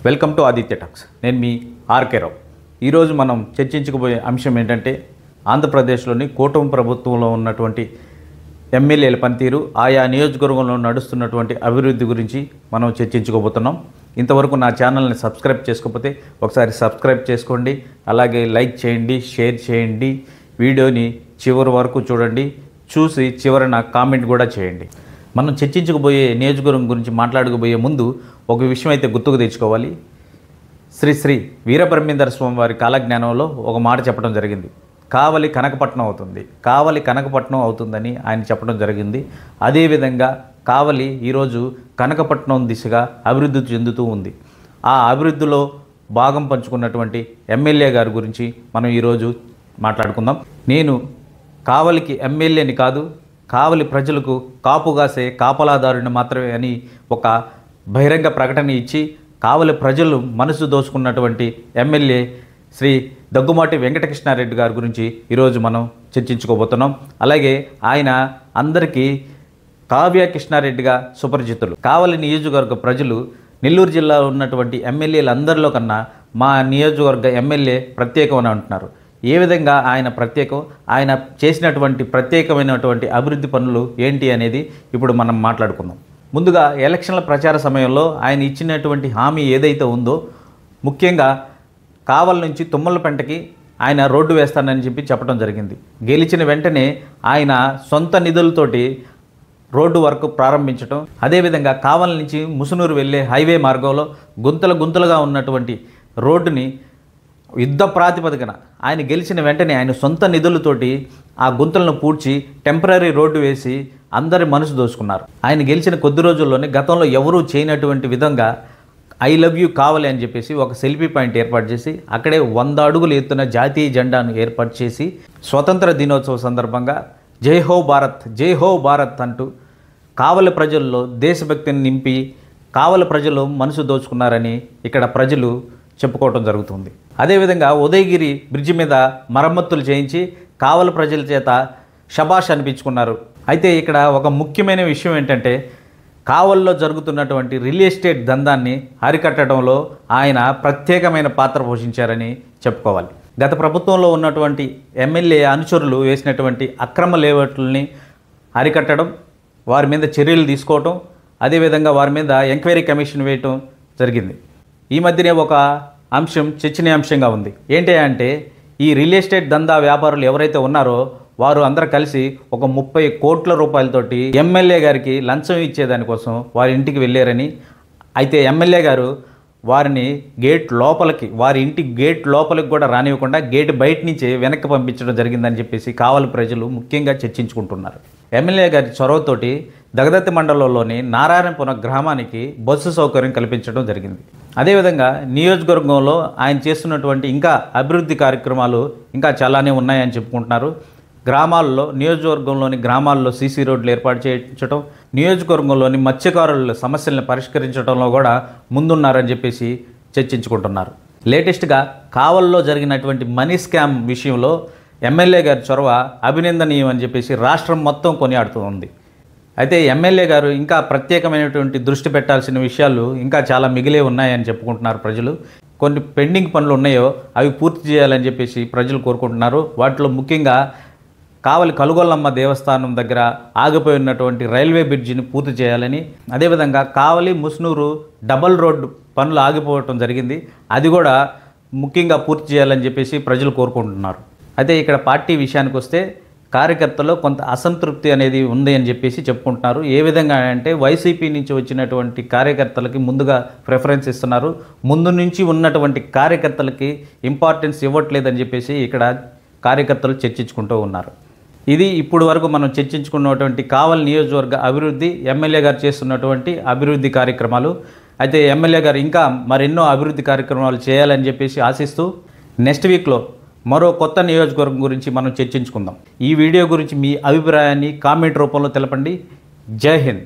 Welcome to Aditya talks. నేను మీ RK రావు. ఈరోజు మనం చర్చించుకుపోయే అంశం ఏంటంటే ఆంధ్రప్రదేశ్లోని కూటమి ప్రభుత్వంలో ఉన్నటువంటి ఎమ్మెల్యేల పనితీరు, ఆయా నియోజకవర్గంలో నడుస్తున్నటువంటి అభివృద్ధి గురించి మనం చర్చించుకోబోతున్నాం. ఇంతవరకు నా ఛానల్ని సబ్స్క్రైబ్ చేసుకోకపోతే ఒకసారి సబ్స్క్రైబ్ చేసుకోండి, అలాగే లైక్ చేయండి, షేర్ చేయండి, వీడియోని చివరి వరకు చూడండి, చూసి చివరన కామెంట్ కూడా చేయండి. మనం చర్చించుకుపోయే నియోజకవర్గం గురించి మాట్లాడుకోబోయే ముందు ఒక విషయం అయితే గుర్తుకు తెచ్చుకోవాలి. శ్రీ వీరబ్రహ్మేంద్ర స్వామి వారి కాలజ్ఞానంలో ఒక మాట చెప్పడం జరిగింది. కావలి కనకపట్నం అవుతుంది, కావలి కనకపట్నం అవుతుందని ఆయన చెప్పడం జరిగింది. అదేవిధంగా కావలి ఈరోజు కనకపట్నం దిశగా అభివృద్ధి చెందుతూ ఉంది. ఆ అభివృద్ధిలో భాగం పంచుకున్నటువంటి ఎమ్మెల్యే గారి గురించి మనం ఈరోజు మాట్లాడుకుందాం. నేను కావలికి ఎమ్మెల్యేని కాదు, కావలి ప్రజలకు కాపుగాసే కాపలాదారుని మాత్రమే అని ఒక బహిరంగ ప్రకటన ఇచ్చి కావలి ప్రజలు మనసు దోచుకున్నటువంటి ఎమ్మెల్యే శ్రీ దగ్గుమాటి వెంకటకృష్ణారెడ్డి గారి గురించి ఈరోజు మనం చర్చించుకోబోతున్నాం. అలాగే ఆయన అందరికీ కావ్య కృష్ణారెడ్డిగా సుపరిచితులు. కావలి నియోజకవర్గ ప్రజలు నెల్లూరు జిల్లాలో ఉన్నటువంటి ఎమ్మెల్యేలందరిలో కన్నా మా నియోజకవర్గ ఎమ్మెల్యే ప్రత్యేకమని అంటున్నారు. ఏ విధంగా ఆయన ప్రత్యేకం, ఆయన చేసినటువంటి ప్రత్యేకమైనటువంటి అభివృద్ధి పనులు ఏంటి అనేది ఇప్పుడు మనం మాట్లాడుకుందాం. ముందుగా ఎలక్షన్ల ప్రచార సమయంలో ఆయన ఇచ్చినటువంటి హామీ ఏదైతే ఉందో, ముఖ్యంగా కావలి నుంచి తుమ్మలపెంటకి ఆయన రోడ్డు వేస్తానని చెప్పడం జరిగింది. గెలిచిన వెంటనే ఆయన సొంత నిధులతోటి రోడ్డు వర్క్ ప్రారంభించడం, అదేవిధంగా కావలి నుంచి ముసునూరు వెళ్ళే హైవే మార్గంలో గుంతలుగా ఉన్నటువంటి రోడ్డుని యుద్ధ ప్రాతిపదికన ఆయన గెలిచిన వెంటనే ఆయన సొంత నిధులతోటి ఆ గుంతలను పూడ్చి టెంపరీ రోడ్డు వేసి అందరి మనసు దోచుకున్నారు. ఆయన గెలిచిన కొద్ది రోజుల్లోనే గతంలో ఎవరూ చేయనటువంటి విధంగా ఐ లవ్ యూ కావాలి అని చెప్పేసి ఒక సెల్ఫీ పాయింట్ ఏర్పాటు చేసి అక్కడే 100 అడుగులు ఎత్తున జాతీయ జెండాను ఏర్పాటు చేసి స్వతంత్ర దినోత్సవ సందర్భంగా జై హో భారత్, జై హో భారత్ అంటూ కావలి ప్రజల్లో దేశభక్తిని నింపి కావలి ప్రజలు మనసు దోచుకున్నారని ఇక్కడ ప్రజలు చెప్పుకోవటం జరుగుతుంది. అదేవిధంగా ఉదయగిరి బ్రిడ్జి మీద మరమ్మతులు చేయించి కావలి ప్రజల చేత షబాష్ అనిపించుకున్నారు. అయితే ఇక్కడ ఒక ముఖ్యమైన విషయం ఏంటంటే కావలిలో జరుగుతున్నటువంటి రియల్ ఎస్టేట్ దందాన్ని అరికట్టడంలో ఆయన ప్రత్యేకమైన పాత్ర పోషించారని చెప్పుకోవాలి. గత ప్రభుత్వంలో ఉన్నటువంటి ఎమ్మెల్యే అనుచరులు వేసినటువంటి అక్రమ లేఅవుట్లని అరికట్టడం, వారి మీద చర్యలు తీసుకోవటం, అదేవిధంగా వారి మీద ఎంక్వైరీ కమిషన్ వేయటం జరిగింది. ఈ మధ్యనే ఒక అంశం చర్చనీయాంశంగా ఉంది. ఏంటి అంటే ఈ రియల్ ఎస్టేట్ దందా వ్యాపారులు ఎవరైతే ఉన్నారో వారు అందరూ కలిసి ఒక 30 కోట్ల రూపాయలతోటి ఎమ్మెల్యే గారికి లంచం ఇచ్చేదానికోసం వారి ఇంటికి వెళ్ళారని, అయితే ఎమ్మెల్యే గారు వారిని వారి ఇంటి గేట్ లోపలికి కూడా రానివ్వకుండా గేట్ బయట నుంచే వెనక్కి పంపించడం జరిగిందని చెప్పేసి కావలి ప్రజలు ముఖ్యంగా చర్చించుకుంటున్నారు. ఎమ్మెల్యే గారి చొరవతోటి దగదత్తి మండలంలోని నారాయణపురం గ్రామానికి బస్సు సౌకర్యం కల్పించడం జరిగింది. అదేవిధంగా నియోజకవర్గంలో ఆయన చేస్తున్నటువంటి ఇంకా అభివృద్ధి కార్యక్రమాలు ఇంకా చాలానే ఉన్నాయని చెప్పుకుంటున్నారు. నియోజకవర్గంలోని గ్రామాల్లో సీసీ రోడ్లు ఏర్పాటు చేయించడం, నియోజకవర్గంలోని మత్స్యకారుల సమస్యలను పరిష్కరించడంలో కూడా ముందున్నారని చెప్పేసి చర్చించుకుంటున్నారు. లేటెస్ట్గా కావలిలో జరిగినటువంటి మనీ స్కామ్ విషయంలో ఎమ్మెల్యే గారి చొరవ అభినందనీయం అని చెప్పేసి రాష్ట్రం మొత్తం కొనియాడుతూ ఉంది. అయితే ఎమ్మెల్యే గారు ఇంకా ప్రత్యేకమైనటువంటి దృష్టి పెట్టాల్సిన విషయాలు ఇంకా చాలా మిగిలే ఉన్నాయని చెప్పుకుంటున్నారు ప్రజలు. కొన్ని పెండింగ్ పనులు ఉన్నాయో అవి పూర్తి చేయాలని చెప్పేసి ప్రజలు కోరుకుంటున్నారు. వాటిలో ముఖ్యంగా కావలి కలుగొల్లమ్మ దేవస్థానం దగ్గర ఆగిపోయి ఉన్నటువంటి రైల్వే బ్రిడ్జిని పూర్తి చేయాలని, అదేవిధంగా కావలి ముస్నూరు డబల్ రోడ్డు పనులు ఆగిపోవటం జరిగింది, అది కూడా ముఖ్యంగా పూర్తి చేయాలని చెప్పేసి ప్రజలు కోరుకుంటున్నారు. అయితే ఇక్కడ పార్టీ విషయానికి వస్తే కార్యకర్తల్లో కొంత అసంతృప్తి అనేది ఉంది అని చెప్పేసి చెప్పుకుంటున్నారు. ఏ విధంగా అంటే వైసీపీ నుంచి వచ్చినటువంటి కార్యకర్తలకి ముందుగా ప్రిఫరెన్స్ ఇస్తున్నారు, ముందు నుంచి ఉన్నటువంటి కార్యకర్తలకి ఇంపార్టెన్స్ ఇవ్వట్లేదని చెప్పేసి ఇక్కడ కార్యకర్తలు చర్చించుకుంటూ ఉన్నారు. ఇది ఇప్పుడు వరకు మనం చర్చించుకున్నటువంటి కావలి నియోజకవర్గ అభివృద్ధి, ఎమ్మెల్యే గారు చేస్తున్నటువంటి అభివృద్ధి కార్యక్రమాలు. అయితే ఎమ్మెల్యే గారు ఇంకా మరెన్నో అభివృద్ధి కార్యక్రమాలు చేయాలని చెప్పేసి ఆశిస్తూ నెక్స్ట్ వీక్లో మరో కొత్త నియోజకవర్గం గురించి మనం చర్చించుకుందాం. ఈ వీడియో గురించి మీ అభిప్రాయాన్ని కామెంట్ రూపంలో తెలపండి. జై హింద్.